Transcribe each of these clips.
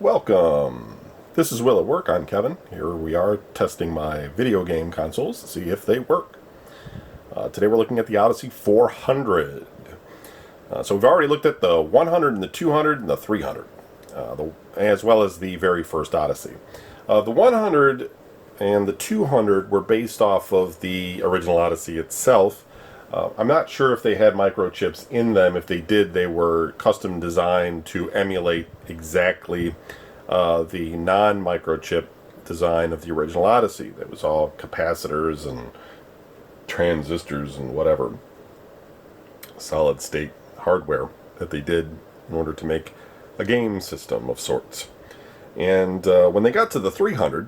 Welcome. This is Will at Work. I'm Kevin. Here we are testing my video game consoles to see if they work. Today we're looking at the Odyssey 400. So we've already looked at the 100 and the 200 and the 300, as well as the very first Odyssey. The 100 and the 200 were based off of the original Odyssey itself. I'm not sure if they had microchips in them. If they did, they were custom designed to emulate exactly the non-microchip design of the original Odyssey. That was all capacitors and transistors and whatever solid state hardware that they did in order to make a game system of sorts. And when they got to the 300,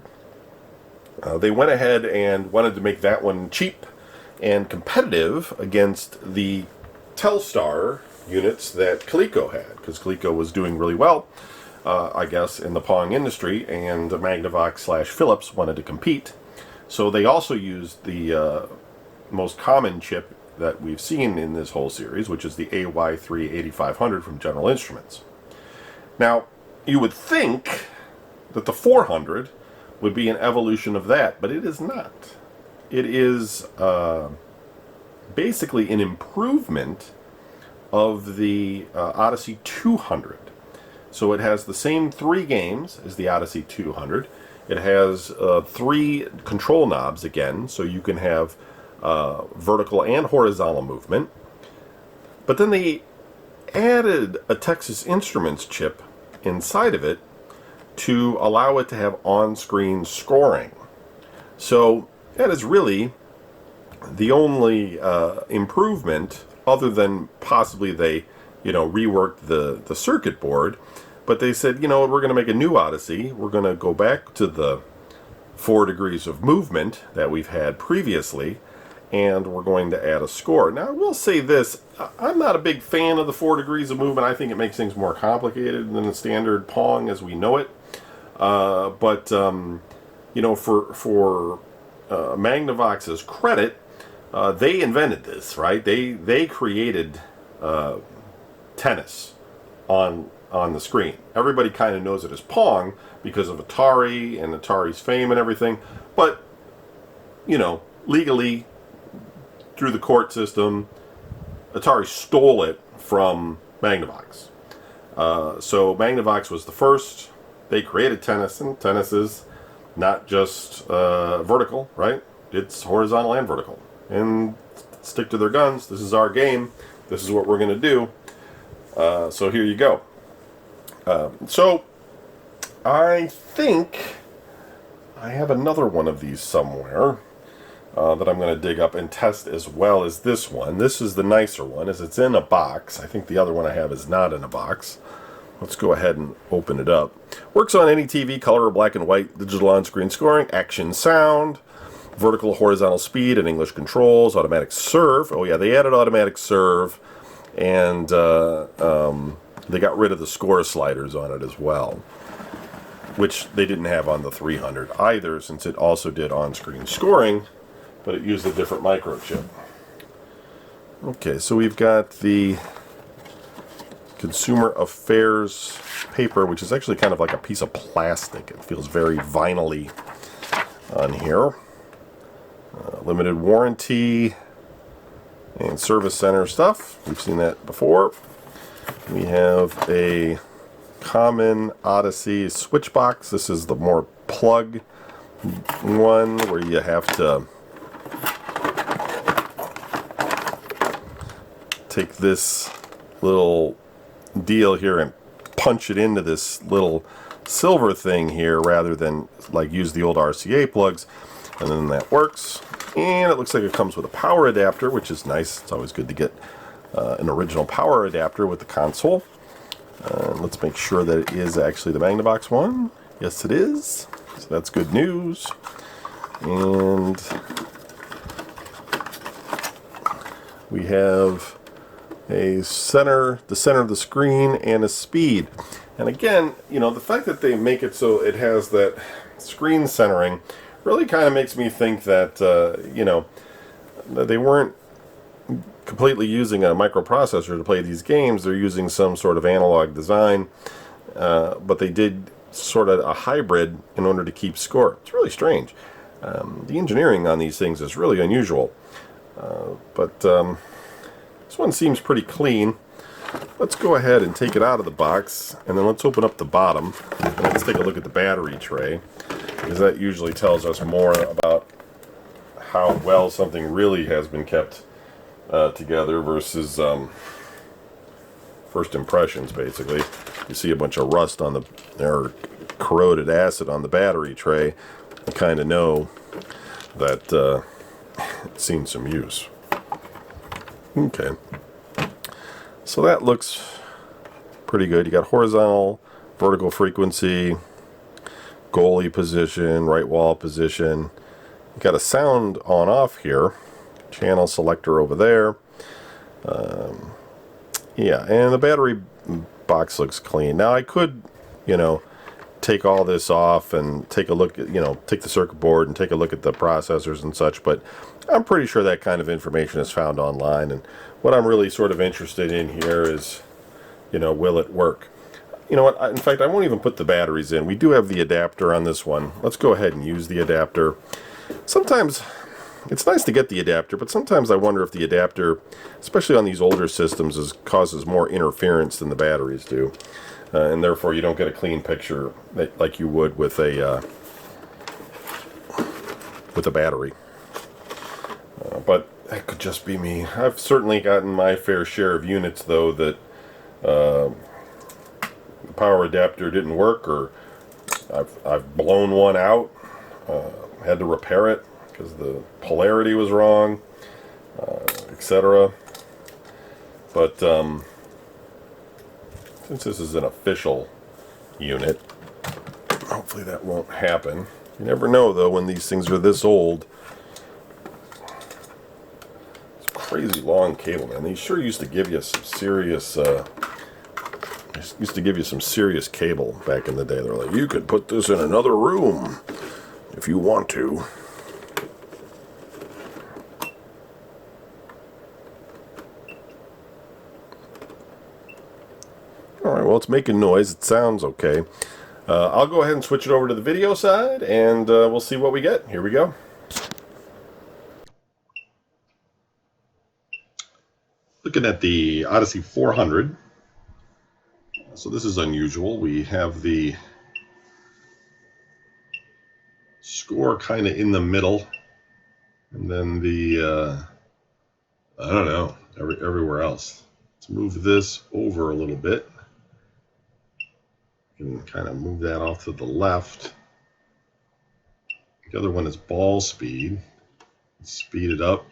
they went ahead and wanted to make that one cheap and competitive against the Telstar units that Coleco had, because Coleco was doing really well, I guess, in the Pong industry, and Magnavox / Philips wanted to compete. So they also used the most common chip that we've seen in this whole series, which is the AY3-8500 from General Instruments. Now, you would think that the 400 would be an evolution of that, but it is not. It is basically an improvement of the Odyssey 200. So it has the same 3 games as the Odyssey 200. It has 3 control knobs again, so you can have vertical and horizontal movement. But then they added a Texas Instruments chip inside of it to allow it to have on-screen scoring. So that is really the only improvement, other than possibly they, reworked the circuit board. But they said, we're going to make a new Odyssey. We're going to go back to the 4 degrees of movement that we've had previously, and we're going to add a score. Now, I will say this. I'm not a big fan of the 4 degrees of movement. I think it makes things more complicated than the standard Pong as we know it. But for Magnavox's credit, they invented this, right? They created tennis on the screen. Everybody kind of knows it as Pong because of Atari and Atari's fame and everything. But, legally, through the court system, Atari stole it from Magnavox. So Magnavox was the first. They created tennis, and tennis is not just vertical, right? It's horizontal and vertical. And stick to their guns. This is our game. This is what we're going to do. So here you go. So I think I have another one of these somewhere that I'm going to dig up and test as well as this one. This is the nicer one, as it's in a box. I think the other one I have is not in a box. Let's go ahead and open it up. Works on any TV, color or black and white, digital on-screen scoring, action sound, vertical, horizontal speed, and English controls, automatic serve. Oh yeah, they added automatic serve, and they got rid of the score sliders on it as well, which they didn't have on the 300 either, since it also did on-screen scoring, but it used a different microchip. Okay, so we've got the Consumer Affairs paper, which is actually kind of like a piece of plastic. It feels very vinyl-y on here. Limited warranty and service center stuff. We've seen that before. We have a common Odyssey switch box. This is the more plug one where you have to take this little deal here and punch it into this little silver thing here rather than like use the old RCA plugs, and then that works. And it looks like it comes with a power adapter, which is nice. It's always good to get an original power adapter with the console. Let's make sure that it is actually the Magnavox one. Yes, it is. So that's good news. And we have the center of the screen, and a speed. And again, the fact that they make it so it has that screen centering really kind of makes me think that, that they weren't completely using a microprocessor to play these games. They're using some sort of analog design, but they did sort of a hybrid in order to keep score. It's really strange. The engineering on these things is really unusual. But this one seems pretty clean. Let's go ahead and take it out of the box, and then let's open up the bottom, and let's take a look at the battery tray, because that usually tells us more about how well something really has been kept together versus first impressions, basically. You see a bunch of rust on the, or corroded acid on the battery tray, you kind of know that it's seen some use. Okay. So that looks pretty good. You got horizontal, vertical frequency, goalie position, right wall position. You got a sound on off here, channel selector over there. Yeah, and the battery box looks clean. Now I could, take all this off and take a look at, take the circuit board and take a look at the processors and such, but I'm pretty sure that kind of information is found online, and what I'm really sort of interested in here is, will it work? You know what, in fact, I won't even put the batteries in. We do have the adapter on this one. Let's go ahead and use the adapter. Sometimes it's nice to get the adapter, but sometimes I wonder if the adapter, especially on these older systems, causes more interference than the batteries do. And therefore you don't get a clean picture like you would with a battery. But that could just be me. I've certainly gotten my fair share of units, though, that the power adapter didn't work, or I've blown one out, had to repair it because the polarity was wrong, etc. But since this is an official unit, hopefully that won't happen. You never know, though, when these things are this old. It's crazy long cable, man. These sure used to give you some serious cable back in the day. They're like, you could put this in another room if you want to. Alright, well, it's making noise. It sounds okay. I'll go ahead and switch it over to the video side, and we'll see what we get. Here we go. Looking at the Odyssey 400. So this is unusual. We have the score kind of in the middle, and then the, I don't know, everywhere else. Let's move this over a little bit. And kind of move that off to the left. The other one is ball speed. Speed it up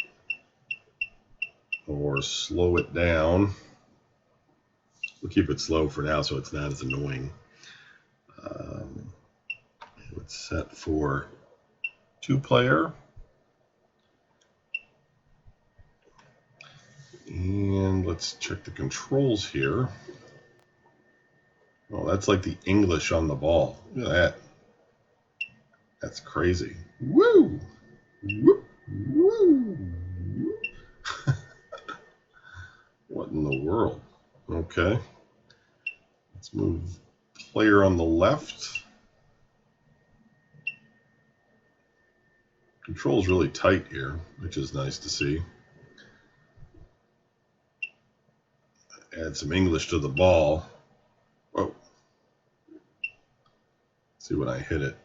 or slow it down. We'll keep it slow for now so it's not as annoying. It's set for 2-player. And let's check the controls here. Oh, that's like the English on the ball. Look at that. That's crazy. Woo! Woo! Woo! What in the world? Okay. Let's move player on the left. Control's really tight here, which is nice to see. Add some English to the ball. Whoa. See when I hit it.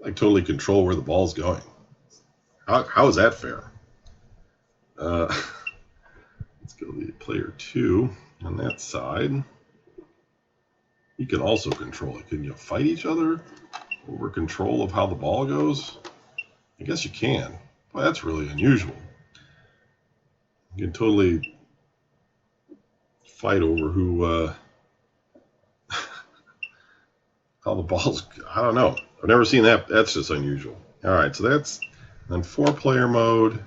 I totally control where the ball's going. How is that fair? Let's go to player 2 on that side. You can also control it. Can you fight each other over control of how the ball goes? I guess you can. Well, that's really unusual. You can totally fight over who, how the ball's, I don't know. I've never seen that. That's just unusual. All right, so that's on 4-player mode.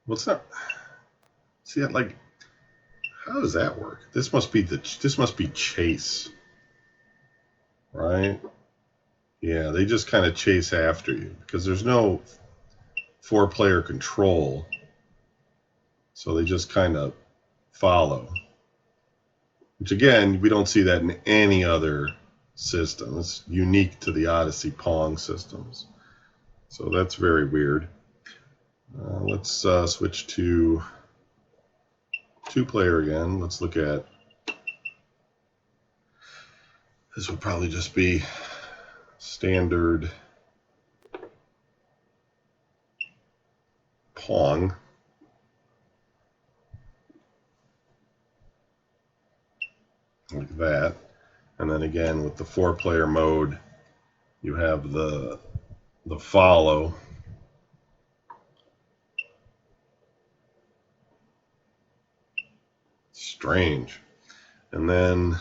Well, it's not. See that, like, how does that work? This must be chase, right? Yeah, they just kind of chase after you because there's no 4-player control. So they just kind of follow. Which again, we don't see that in any other system. It's unique to the Odyssey Pong systems. So that's very weird. Let's switch to 2-player again. Let's look at, this would probably just be standard Pong. Like that. And then again with the 4-player mode, you have the follow. Strange. And then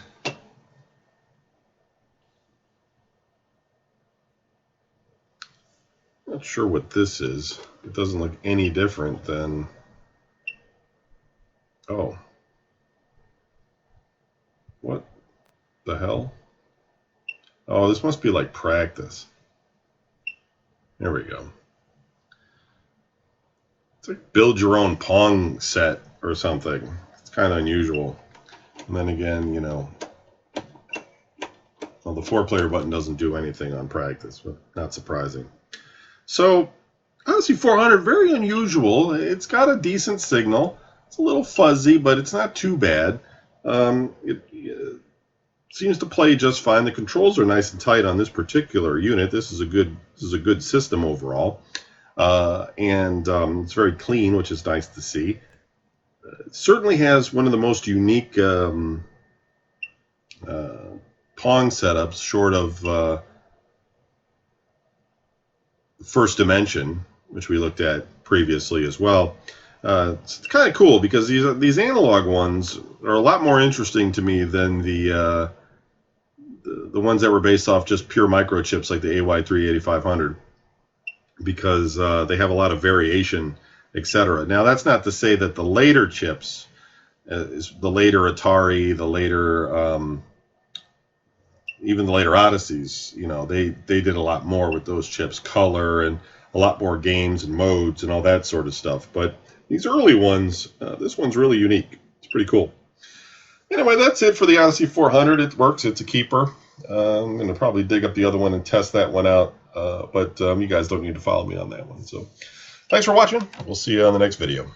not sure what this is. It doesn't look any different than, oh, what the hell? Oh, this must be like practice. There we go. It's like build your own Pong set or something. It's kind of unusual. And then again, you know, well, the 4-player button doesn't do anything on practice, but not surprising. So, Odyssey 400, very unusual. It's got a decent signal. It's a little fuzzy, but it's not too bad. It seems to play just fine. The controls are nice and tight on this particular unit. This is a good system overall, and it's very clean, which is nice to see. It certainly has one of the most unique Pong setups, short of First Dimension, which we looked at previously as well. It's kind of cool because these analog ones are a lot more interesting to me than the ones that were based off just pure microchips like the AY3-8500, because they have a lot of variation, etc. Now, that's not to say that the later chips, the later Atari, the later even the later Odysseys, you know, they did a lot more with those chips, color and a lot more games and modes and all that sort of stuff. But these early ones, this one's really unique. It's pretty cool. Anyway, that's it for the Odyssey 400. It works. It's a keeper. I'm going to probably dig up the other one and test that one out. But you guys don't need to follow me on that one. So thanks for watching. We'll see you on the next video.